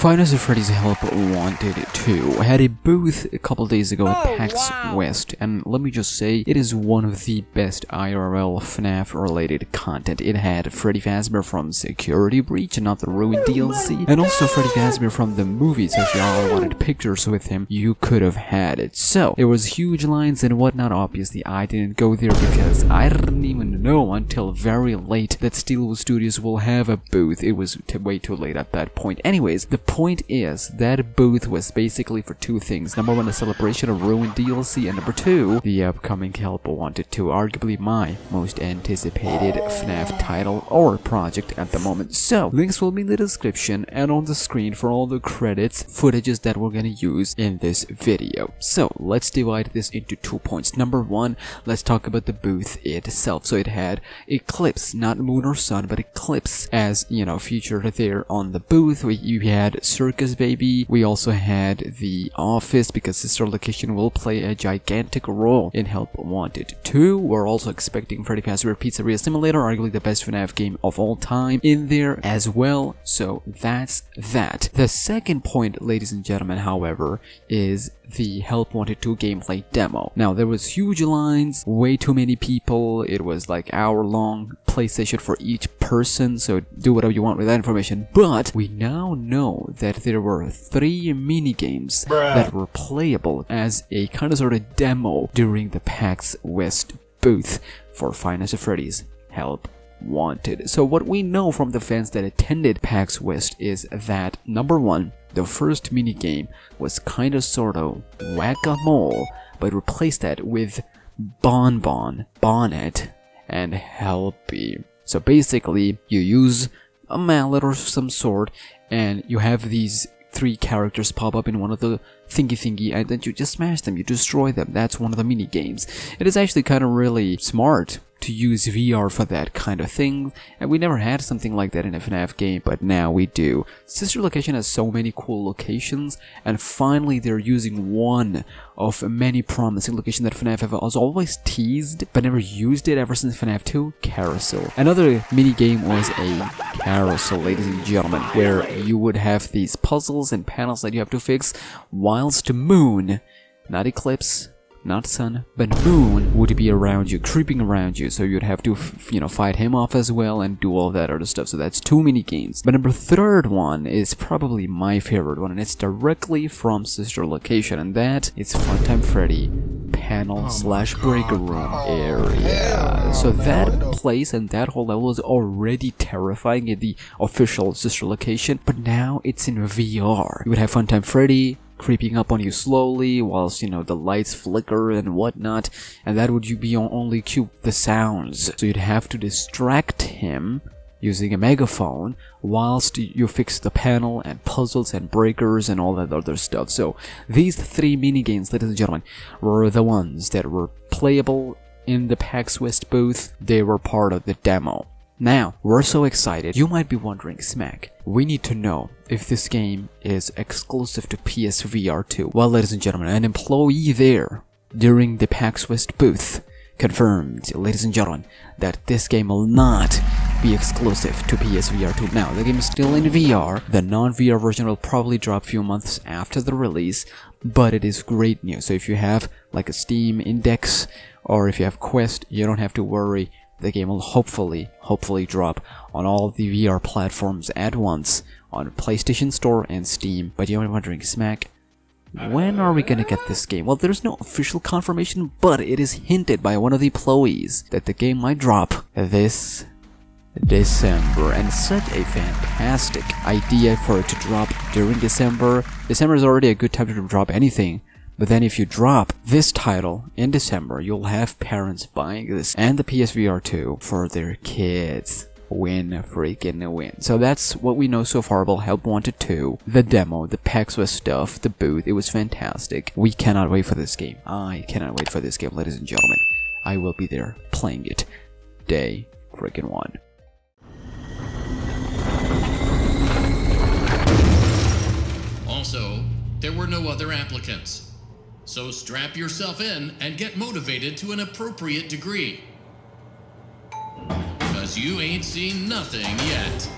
Five Nights at Freddy's Help Wanted 2 had a booth a couple days ago at PAX West, and let me just say, it is one of the best IRL FNAF related content. It had Freddy Fazbear from Security Breach and Not the Ruined DLC, and also Freddy Fazbear from the movie, so if y'all wanted pictures with him, you could have had it. So, there was huge lines and whatnot. Obviously I didn't go there because I didn't even know until very late that Steelwood Studios will have a booth. It was way too late at that point. Anyways, the point is that booth was basically for two things. Number one, a celebration of Ruined DLC, and number two, the upcoming Help Wanted 2, arguably my most anticipated FNAF title or project at the moment. So, links will be in the description and on the screen for all the credits, footages that we're gonna use in this video. So, let's divide this into 2 points. Number one, let's talk about the booth itself. So it had Eclipse, not Moon or Sun, but Eclipse as, you know, featured there on the booth. You had Circus Baby. We also had The Office, because Sister Location will play a gigantic role in Help Wanted 2. We're also expecting Freddy Fazbear Pizzeria Simulator, arguably the best FNAF game of all time, in there as well. So that's that. The second point, ladies and gentlemen, however, is the Help Wanted 2 gameplay demo. Now, there was huge lines, way too many people. It was like hour-long play session for each person, so do whatever you want with that information. But we now know that there were 3 mini-games that were playable as a kind of sort of demo during the PAX West booth for Five Nights at Freddy's Help Wanted. So what we know from the fans that attended PAX West is that, number one, the first minigame was kind of sort of whack-a-mole, but replaced that with Bonbon, Bonnet, and Helpy. So basically, you use a mallet or some sort, and you have these 3 characters pop up in one of the thingy, and then you just smash them, you destroy them. That's one of the mini games. It is actually kind of really smart to use VR for that kind of thing, and we never had something like that in a FNAF game, but now we do. Sister Location has so many cool locations, and finally they're using one of many promising locations that FNAF has always teased, but never used it ever since FNAF 2, Carousel. Another mini game was a carousel, ladies and gentlemen, where you would have these puzzles and panels that you have to fix, whilst Moon, not Eclipse, not Sun, but Moon would be around you, creeping around you, so you'd have to, you know, fight him off as well and do all that other stuff. So that's 2 mini games. But number third one is probably my favorite one, and it's directly from Sister Location, and that is Funtime Freddy panel / breaker room area. So that place and that whole level is already terrifying in the official Sister Location, but now it's in VR. You would have Funtime Freddy creeping up on you slowly whilst, you know, the lights flicker and whatnot, and that would be only cue the sounds. So you'd have to distract him using a megaphone whilst you fix the panel and puzzles and breakers and all that other stuff. So these 3 mini games, ladies and gentlemen, were the ones that were playable in the PAX West booth. They were part of the demo. Now, we're so excited. You might be wondering, Smack, we need to know if this game is exclusive to PSVR 2. Well, ladies and gentlemen, an employee there during the PAX West booth confirmed, ladies and gentlemen, that this game will not be exclusive to PSVR 2. Now, the game is still in VR. The non-VR version will probably drop a few months after the release, but it is great news. So if you have like a Steam Index, or if you have Quest, you don't have to worry. The game will hopefully drop on all the VR platforms at once, on PlayStation Store and Steam. But you're wondering, Smack, when are we gonna get this game? Well, there's no official confirmation, but it is hinted by one of the employees that the game might drop this December, and such a fantastic idea for it to drop during December. December is already a good time to drop anything. But then if you drop this title in December, you'll have parents buying this and the PSVR 2 for their kids. Win, freaking win. So that's what we know so far about Help Wanted 2, the demo, the PAX West stuff, the booth. It was fantastic. We cannot wait for this game. I cannot wait for this game, ladies and gentlemen. I will be there playing it day freaking 1. Also, there were no other applicants. So strap yourself in and get motivated to an appropriate degree. 'Cause you ain't seen nothing yet.